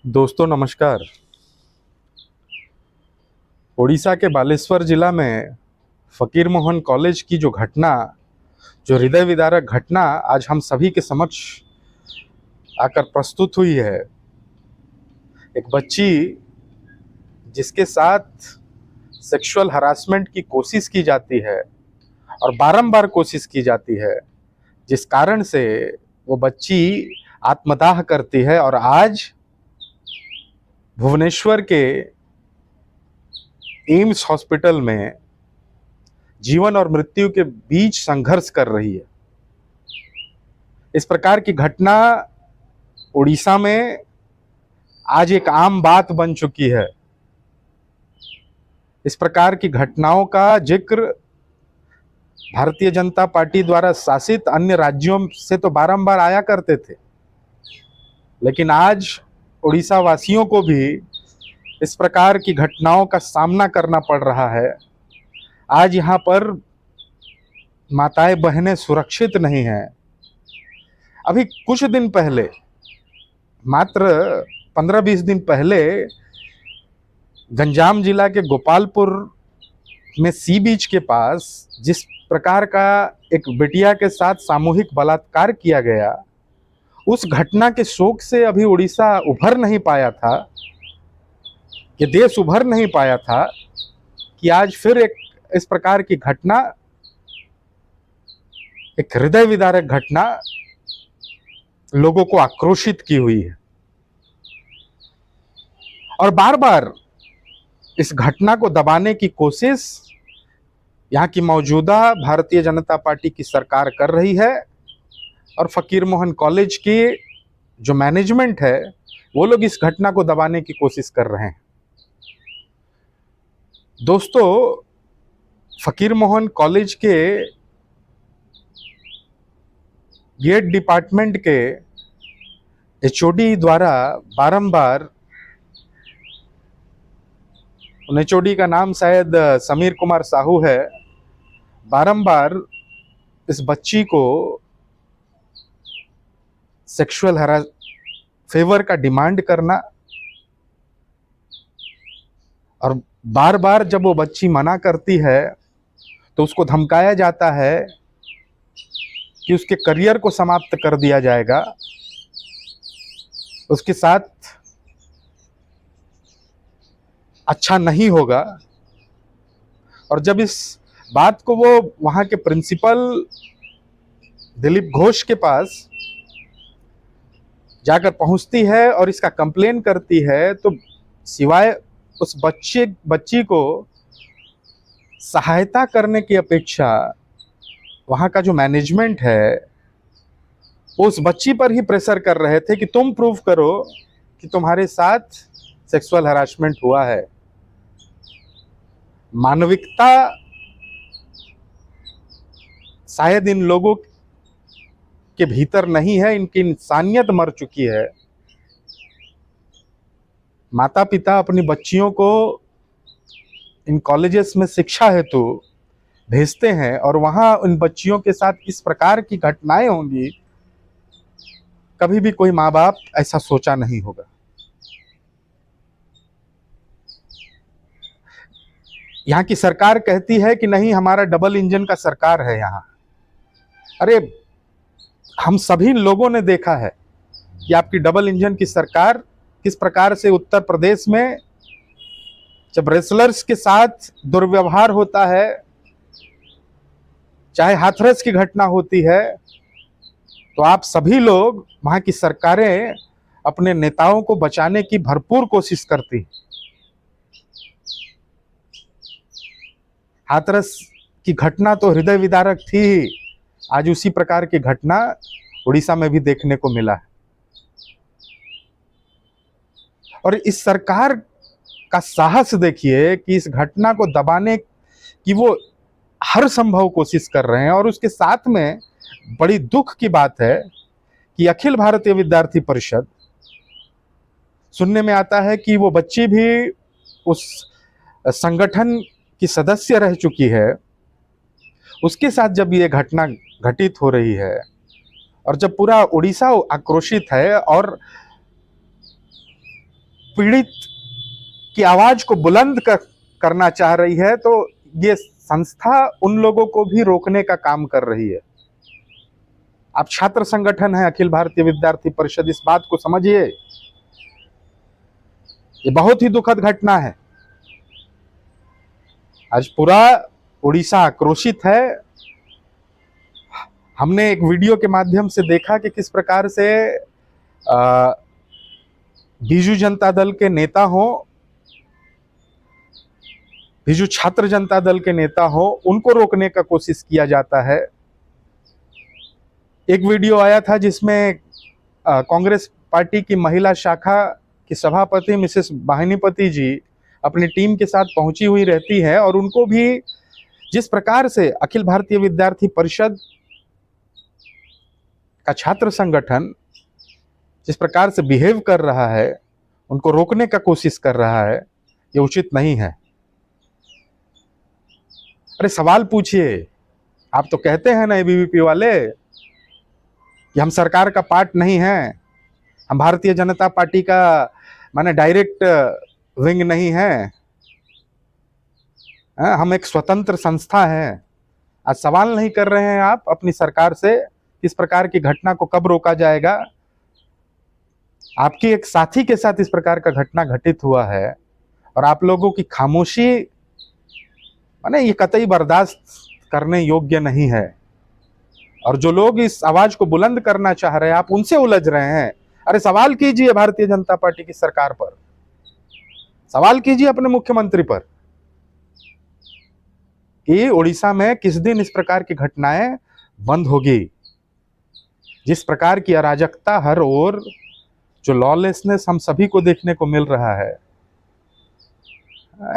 दोस्तों नमस्कार। उड़ीसा के बालेश्वर जिला में फकीर मोहन कॉलेज की जो हृदय विदारक घटना आज हम सभी के समक्ष आकर प्रस्तुत हुई है। एक बच्ची जिसके साथ सेक्सुअल हरासमेंट की कोशिश की जाती है और बारंबार कोशिश की जाती है, जिस कारण से वो बच्ची आत्मदाह करती है और आज भुवनेश्वर के एम्स हॉस्पिटल में जीवन और मृत्यु के बीच संघर्ष कर रही है। इस प्रकार की घटना उड़ीसा में आज एक आम बात बन चुकी है। इस प्रकार की घटनाओं का जिक्र भारतीय जनता पार्टी द्वारा शासित अन्य राज्यों से तो बारंबार आया करते थे, लेकिन आज उड़ीसा वासियों को भी इस प्रकार की घटनाओं का सामना करना पड़ रहा है। आज यहाँ पर माताएं बहनें सुरक्षित नहीं हैं। अभी कुछ दिन पहले, मात्र 15-20 दिन पहले, गंजाम जिला के गोपालपुर में सी बीच के पास जिस प्रकार का एक बिटिया के साथ सामूहिक बलात्कार किया गया, उस घटना के शोक से अभी उड़ीसा उभर नहीं पाया था, ये देश उभर नहीं पाया था कि आज फिर एक इस प्रकार की घटना, एक हृदय विदारक घटना लोगों को आक्रोशित की हुई है। और बार बार इस घटना को दबाने की कोशिश यहाँ की मौजूदा भारतीय जनता पार्टी की सरकार कर रही है और फकीर मोहन कॉलेज की जो मैनेजमेंट है वो लोग इस घटना को दबाने की कोशिश कर रहे हैं। दोस्तों, फकीर मोहन कॉलेज के गेट डिपार्टमेंट के एचओडी द्वारा बारंबार, उन एचओडी का नाम शायद समीर कुमार साहू है, बारंबार इस बच्ची को सेक्सुअल फेवर का डिमांड करना और बार बार जब वो बच्ची मना करती है तो उसको धमकाया जाता है कि उसके करियर को समाप्त कर दिया जाएगा, उसके साथ अच्छा नहीं होगा। और जब इस बात को वो वहाँ के प्रिंसिपल दिलीप घोष के पास जाकर पहुंचती है और इसका कंप्लेन करती है, तो सिवाय उस बच्ची को सहायता करने की अपेक्षा वहाँ का जो मैनेजमेंट है वो उस बच्ची पर ही प्रेशर कर रहे थे कि तुम प्रूव करो कि तुम्हारे साथ सेक्सुअल हरासमेंट हुआ है। मानविकता शायद इन लोगों के भीतर नहीं है, इनकी इंसानियत मर चुकी है। माता पिता अपनी बच्चियों को इन कॉलेजेस में शिक्षा हेतु भेजते हैं और वहां उन बच्चियों के साथ किस प्रकार की घटनाएं होंगी, कभी भी कोई माँ बाप ऐसा सोचा नहीं होगा। यहाँ की सरकार कहती है कि नहीं, हमारा डबल इंजन का सरकार है यहाँ। अरे, हम सभी लोगों ने देखा है कि आपकी डबल इंजन की सरकार किस प्रकार से उत्तर प्रदेश में जब रेसलर्स के साथ दुर्व्यवहार होता है, चाहे हाथरस की घटना होती है, तो आप सभी लोग, वहां की सरकारें अपने नेताओं को बचाने की भरपूर कोशिश करती। हाथरस की घटना तो हृदय विदारक थी ही, आज उसी प्रकार की घटना उड़ीसा में भी देखने को मिला है। और इस सरकार का साहस देखिए कि इस घटना को दबाने की वो हर संभव कोशिश कर रहे हैं। और उसके साथ में बड़ी दुख की बात है कि अखिल भारतीय विद्यार्थी परिषद, सुनने में आता है कि वो बच्ची भी उस संगठन की सदस्य रह चुकी है, उसके साथ जब ये घटना घटित हो रही है और जब पूरा उड़ीसा आक्रोशित है और पीड़ित की आवाज को बुलंद करना चाह रही है, तो ये संस्था उन लोगों को भी रोकने का काम कर रही है। आप छात्र संगठन है अखिल भारतीय विद्यार्थी परिषद, इस बात को समझिए। ये बहुत ही दुखद घटना है। आज पूरा उड़ीसा आक्रोशित है। हमने एक वीडियो के माध्यम से देखा कि किस प्रकार से बीजू जनता दल के नेता हो, बीजू छात्र जनता दल के नेता हो, उनको रोकने का कोशिश किया जाता है। एक वीडियो आया था जिसमें कांग्रेस पार्टी की महिला शाखा की सभापति मिसेस बाहिनीपति जी अपनी टीम के साथ पहुंची हुई रहती है, और उनको भी जिस प्रकार से अखिल भारतीय विद्यार्थी परिषद का छात्र संगठन जिस प्रकार से बिहेव कर रहा है, उनको रोकने का कोशिश कर रहा है, ये उचित नहीं है। अरे सवाल पूछिए। आप तो कहते हैं ना एबीवीपी वाले कि हम सरकार का पार्ट नहीं है, हम भारतीय जनता पार्टी का माने डायरेक्ट विंग नहीं है, हम एक स्वतंत्र संस्था है। आज सवाल नहीं कर रहे हैं आप अपनी सरकार से इस प्रकार की घटना को कब रोका जाएगा। आपकी एक साथी के साथ इस प्रकार का घटना घटित हुआ है और आप लोगों की खामोशी माने ये कतई बर्दाश्त करने योग्य नहीं है। और जो लोग इस आवाज को बुलंद करना चाह रहे हैं, आप उनसे उलझ रहे हैं। अरे सवाल कीजिए भारतीय जनता पार्टी की सरकार पर, सवाल कीजिए अपने मुख्यमंत्री पर कि उड़ीसा में किस दिन इस प्रकार की घटनाएं बंद होगी। जिस प्रकार की अराजकता हर ओर, जो लॉलेसनेस हम सभी को देखने को मिल रहा है,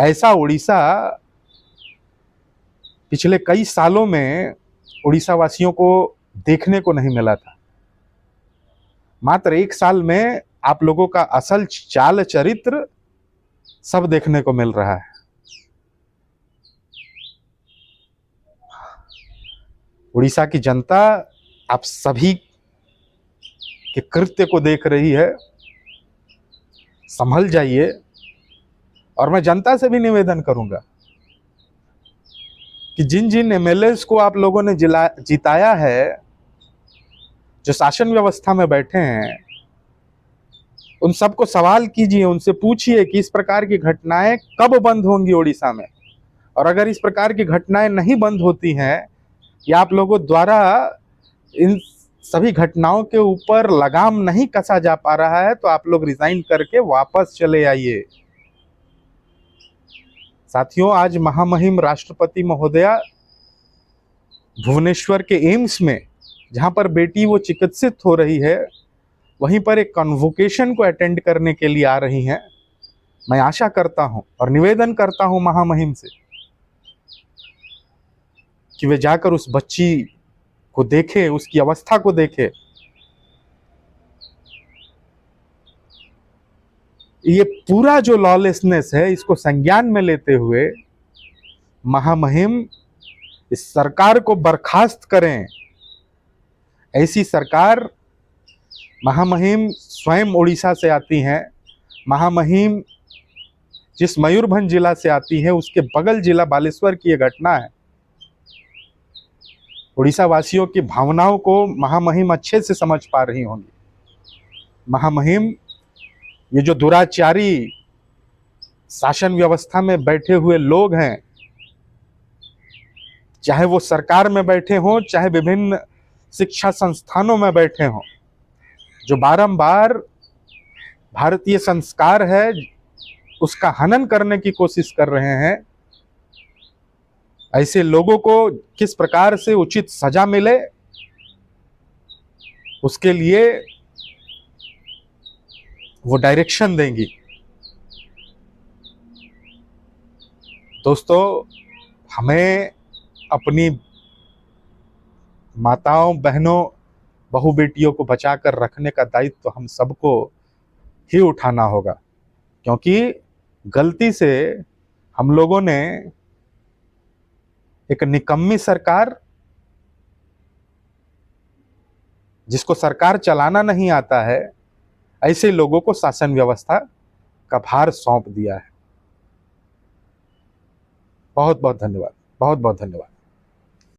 ऐसा उड़ीसा पिछले कई सालों में उड़ीसा वासियों को देखने को नहीं मिला था। मात्र एक साल में आप लोगों का असल चाल चरित्र सब देखने को मिल रहा है। उड़ीसा की जनता आप सभी के कृत्य को देख रही है, संभल जाइए। और मैं जनता से भी निवेदन करूंगा कि जिन जिन एमएलएस को आप लोगों ने जिताया है, जो शासन व्यवस्था में बैठे हैं, उन सबको सवाल कीजिए, उनसे पूछिए कि इस प्रकार की घटनाएं कब बंद होंगी उड़ीसा में। और अगर इस प्रकार की घटनाएं नहीं बंद होती हैं या आप लोगों द्वारा इन सभी घटनाओं के ऊपर लगाम नहीं कसा जा पा रहा है, तो आप लोग रिजाइन करके वापस चले आइए। साथियों, आज महामहिम राष्ट्रपति महोदया भुवनेश्वर के एम्स में, जहां पर बेटी वो चिकित्सित हो रही है, वहीं पर एक कन्वोकेशन को अटेंड करने के लिए आ रही हैं। मैं आशा करता हूं और निवेदन करता हूं महामहिम से कि वे जाकर उस बच्ची को देखे, उसकी अवस्था को देखे। ये पूरा जो लॉलेसनेस है, इसको संज्ञान में लेते हुए महामहिम इस सरकार को बर्खास्त करें। ऐसी सरकार, महामहिम स्वयं उड़ीसा से आती हैं, महामहिम जिस मयूरभंज जिला से आती है, उसके बगल जिला बालेश्वर की यह घटना है। उड़ीसा वासियों की भावनाओं को महामहिम अच्छे से समझ पा रही होंगी। महामहिम, ये जो दुराचारी शासन व्यवस्था में बैठे हुए लोग हैं, चाहे वो सरकार में बैठे हों, चाहे विभिन्न शिक्षा संस्थानों में बैठे हों, जो बारंबार भारतीय संस्कार है उसका हनन करने की कोशिश कर रहे हैं, ऐसे लोगों को किस प्रकार से उचित सजा मिले, उसके लिए वो डायरेक्शन देंगी। दोस्तों, हमें अपनी माताओं, बहनों, बहू बेटियों को बचाकर रखने का दायित्व तो हम सबको ही उठाना होगा, क्योंकि गलती से हम लोगों ने एक निकम्मी सरकार, जिसको सरकार चलाना नहीं आता है, ऐसे लोगों को शासन व्यवस्था का भार सौंप दिया है। बहुत बहुत धन्यवाद, बहुत बहुत धन्यवाद।